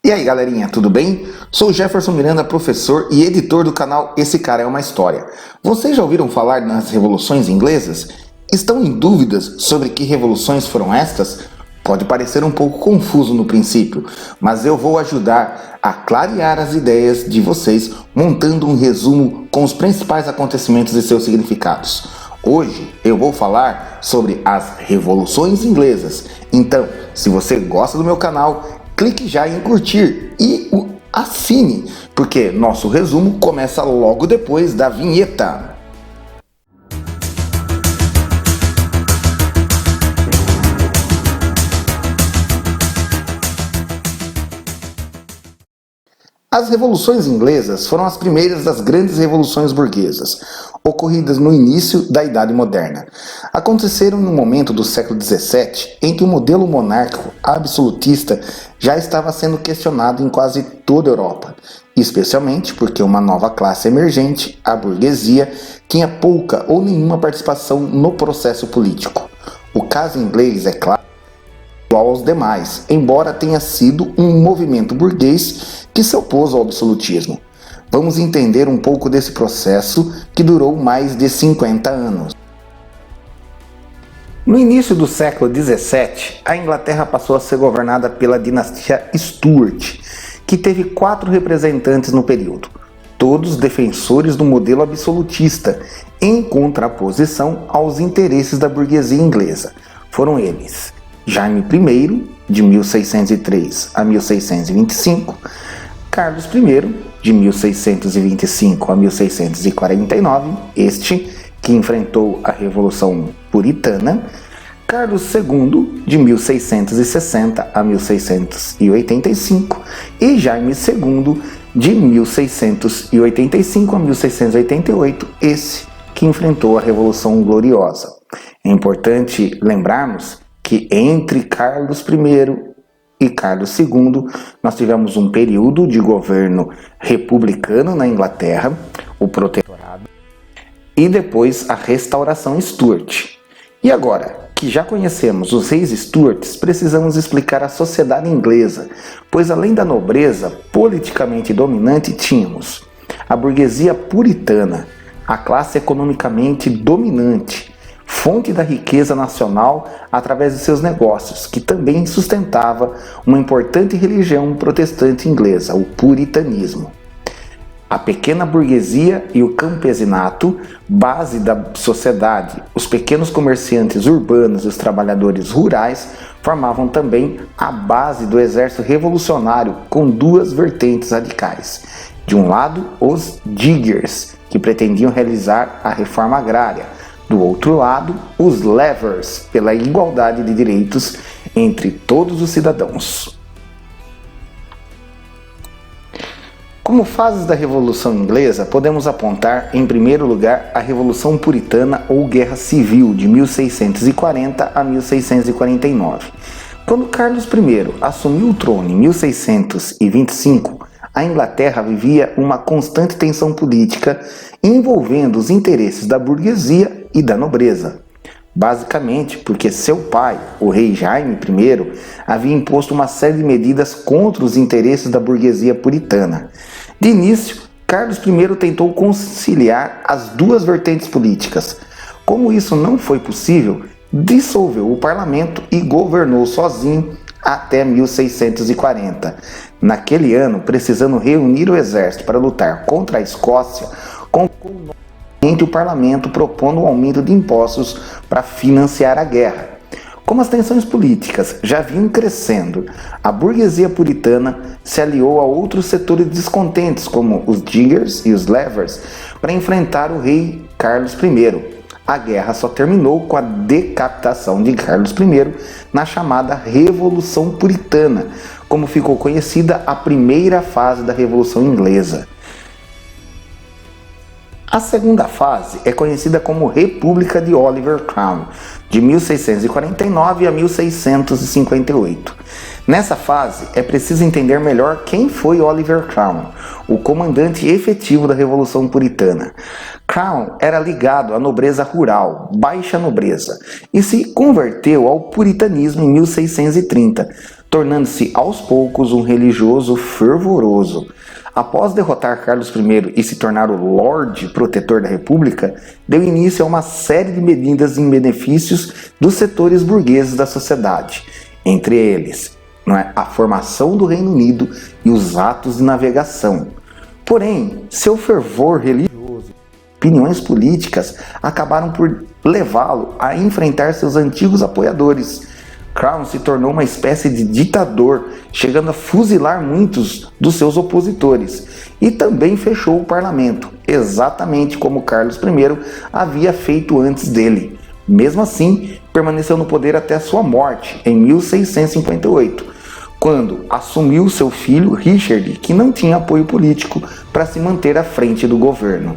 E aí galerinha, tudo bem? Sou Jefferson Miranda, professor e editor do canal Esse Cara é uma História. Vocês já ouviram falar nas revoluções inglesas? Estão em dúvidas sobre que revoluções foram estas? Pode parecer um pouco confuso no princípio, mas eu vou ajudar a clarear as ideias de vocês montando um resumo com os principais acontecimentos e seus significados. Hoje eu vou falar sobre as revoluções inglesas. Então, se você gosta do meu canal, clique já em curtir e assine, porque nosso resumo começa logo depois da vinheta. As revoluções inglesas foram as primeiras das grandes revoluções burguesas, ocorridas no início da Idade Moderna. Aconteceram no momento do século XVII, em que o modelo monárquico absolutista já estava sendo questionado em quase toda a Europa, especialmente porque uma nova classe emergente, a burguesia, tinha pouca ou nenhuma participação no processo político. O caso inglês, é claro, igual aos demais, embora tenha sido um movimento burguês que se opôs ao absolutismo. Vamos entender um pouco desse processo que durou mais de 50 anos. No início do século XVII, a Inglaterra passou a ser governada pela dinastia Stuart, que teve 4 representantes no período, todos defensores do modelo absolutista, em contraposição aos interesses da burguesia inglesa. Foram eles: Jaime I, de 1603 a 1625, Carlos I, de 1625 a 1649, este que enfrentou a Revolução Puritana, Carlos II, de 1660 a 1685, e Jaime II, de 1685 a 1688, esse que enfrentou a Revolução Gloriosa. É importante lembrarmos que entre Carlos I e Carlos II, nós tivemos um período de governo republicano na Inglaterra, o protetorado, e depois a restauração Stuart. E agora, que já conhecemos os reis Stuarts, precisamos explicar a sociedade inglesa, pois além da nobreza politicamente dominante, tínhamos a burguesia puritana, a classe economicamente dominante, fonte da riqueza nacional através de seus negócios, que também sustentava uma importante religião protestante inglesa, o puritanismo. A pequena burguesia e o campesinato, base da sociedade, os pequenos comerciantes urbanos e os trabalhadores rurais, formavam também a base do exército revolucionário, com 2 vertentes radicais. De um lado, os diggers, que pretendiam realizar a reforma agrária. Do outro lado, os levers, pela igualdade de direitos entre todos os cidadãos. Como fases da Revolução Inglesa, podemos apontar, em primeiro lugar, a Revolução Puritana ou Guerra Civil, de 1640 a 1649. Quando Carlos I assumiu o trono em 1625, a Inglaterra vivia uma constante tensão política envolvendo os interesses da burguesia e da nobreza. Basicamente porque seu pai, o rei Jaime I, havia imposto uma série de medidas contra os interesses da burguesia puritana. De início, Carlos I tentou conciliar as 2 vertentes políticas. Como isso não foi possível, dissolveu o parlamento e governou sozinho até 1640. Naquele ano, precisando reunir o exército para lutar contra a Escócia, convocou o parlamento propondo um aumento de impostos para financiar a guerra. Como as tensões políticas já vinham crescendo, a burguesia puritana se aliou a outros setores descontentes, como os diggers e os levers, para enfrentar o rei Carlos I. A guerra só terminou com a decapitação de Carlos I na chamada Revolução Puritana, como ficou conhecida a primeira fase da Revolução Inglesa. A segunda fase é conhecida como República de Oliver Cromwell, de 1649 a 1658. Nessa fase, é preciso entender melhor quem foi Oliver Cromwell, o comandante efetivo da Revolução Puritana. Cromwell era ligado à nobreza rural, baixa nobreza, e se converteu ao puritanismo em 1630, tornando-se aos poucos um religioso fervoroso. Após derrotar Carlos I e se tornar o Lorde Protetor da República, deu início a uma série de medidas em benefícios dos setores burgueses da sociedade, entre eles a formação do Reino Unido e os atos de navegação. Porém, seu fervor religioso e opiniões políticas acabaram por levá-lo a enfrentar seus antigos apoiadores. Crown se tornou uma espécie de ditador, chegando a fuzilar muitos dos seus opositores, e também fechou o parlamento, exatamente como Carlos I havia feito antes dele. Mesmo assim, permaneceu no poder até a sua morte, em 1658, quando assumiu seu filho Richard, que não tinha apoio político para se manter à frente do governo.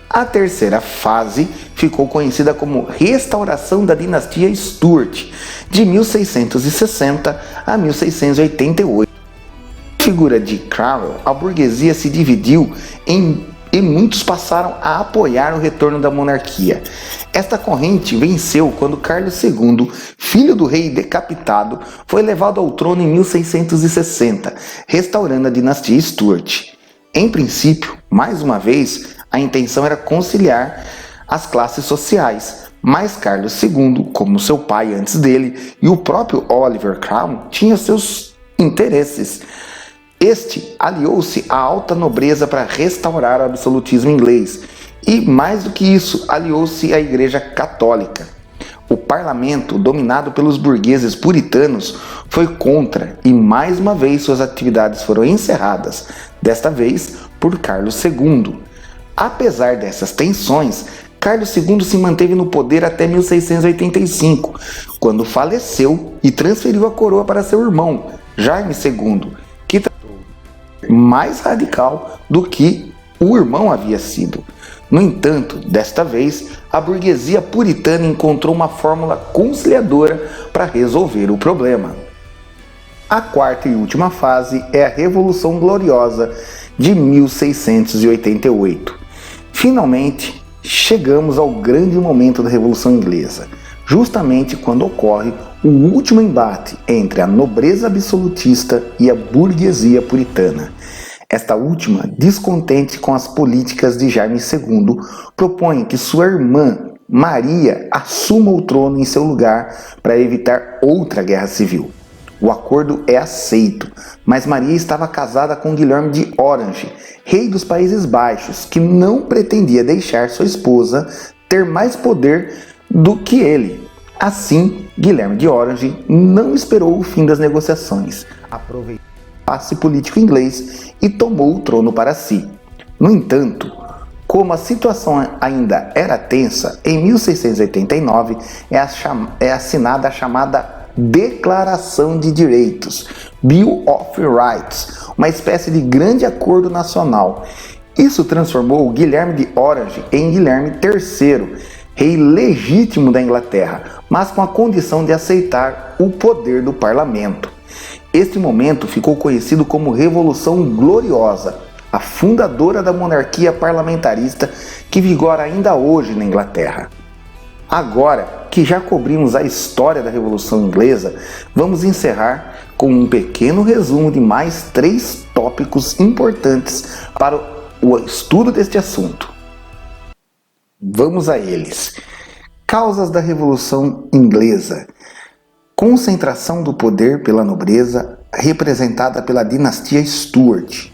A terceira fase ficou conhecida como Restauração da Dinastia Stuart, de 1660 a 1688. Na figura de Cromwell, a burguesia se dividiu e muitos passaram a apoiar o retorno da monarquia. Esta corrente venceu quando Carlos II, filho do rei decapitado, foi levado ao trono em 1660, restaurando a dinastia Stuart. Em princípio, mais uma vez, a intenção era conciliar as classes sociais, mas Carlos II, como seu pai antes dele, e o próprio Oliver Cromwell tinham seus interesses. Este aliou-se à alta nobreza para restaurar o absolutismo inglês e, mais do que isso, aliou-se à Igreja Católica. O parlamento, dominado pelos burgueses puritanos, foi contra e, mais uma vez, suas atividades foram encerradas, desta vez por Carlos II. Apesar dessas tensões, Carlos II se manteve no poder até 1685, quando faleceu e transferiu a coroa para seu irmão, Jaime II, que tratou mais radical do que o irmão havia sido. No entanto, desta vez, a burguesia puritana encontrou uma fórmula conciliadora para resolver o problema. A quarta e última fase é a Revolução Gloriosa de 1688. Finalmente, chegamos ao grande momento da Revolução Inglesa, justamente quando ocorre o último embate entre a nobreza absolutista e a burguesia puritana. Esta última, descontente com as políticas de Jaime II, propõe que sua irmã Maria assuma o trono em seu lugar para evitar outra guerra civil. O acordo é aceito, mas Maria estava casada com Guilherme de Orange, rei dos Países Baixos, que não pretendia deixar sua esposa ter mais poder do que ele. Assim, Guilherme de Orange não esperou o fim das negociações, aproveitou o impasse político inglês e tomou o trono para si. No entanto, como a situação ainda era tensa, em 1689 é assinada a chamada Declaração de Direitos, Bill of Rights, uma espécie de grande acordo nacional. Isso transformou Guilherme de Orange em Guilherme III, rei legítimo da Inglaterra, mas com a condição de aceitar o poder do parlamento. Este momento ficou conhecido como Revolução Gloriosa, a fundadora da monarquia parlamentarista que vigora ainda hoje na Inglaterra. Agora que já cobrimos a história da Revolução Inglesa, vamos encerrar com um pequeno resumo de mais 3 tópicos importantes para o estudo deste assunto. Vamos a eles. Causas da Revolução Inglesa. Concentração do poder pela nobreza, representada pela dinastia Stuart.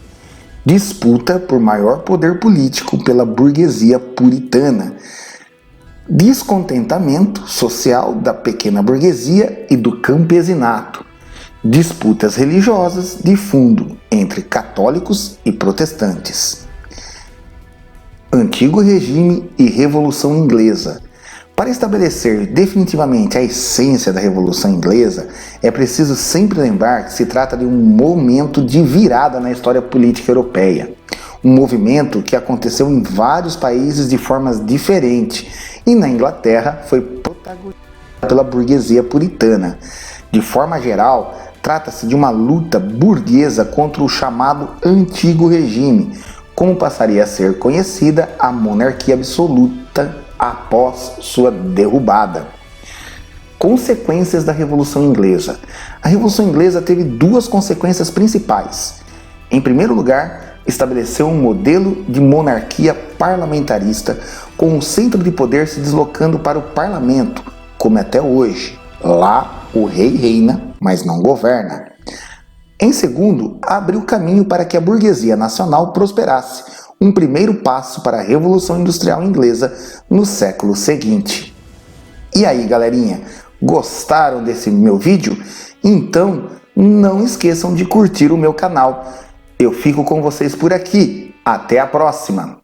Disputa por maior poder político pela burguesia puritana. Descontentamento social da pequena burguesia e do campesinato. Disputas religiosas de fundo entre católicos e protestantes. Antigo regime e Revolução Inglesa. Para estabelecer definitivamente a essência da Revolução Inglesa, é preciso sempre lembrar que se trata de um momento de virada na história política europeia. Um movimento que aconteceu em vários países de formas diferentes e na Inglaterra foi protagonizado pela burguesia puritana. De forma geral, trata-se de uma luta burguesa contra o chamado Antigo Regime, como passaria a ser conhecida a monarquia absoluta após sua derrubada. Consequências da Revolução Inglesa. A Revolução Inglesa teve duas consequências principais. Em primeiro lugar, estabeleceu um modelo de monarquia parlamentarista, com o centro de poder se deslocando para o parlamento, como é até hoje. Lá, o rei reina, mas não governa. Em segundo, abriu caminho para que a burguesia nacional prosperasse, um primeiro passo para a Revolução Industrial Inglesa no século seguinte. E aí, galerinha, gostaram desse meu vídeo? Então, não esqueçam de curtir o meu canal. Eu fico com vocês por aqui. Até a próxima!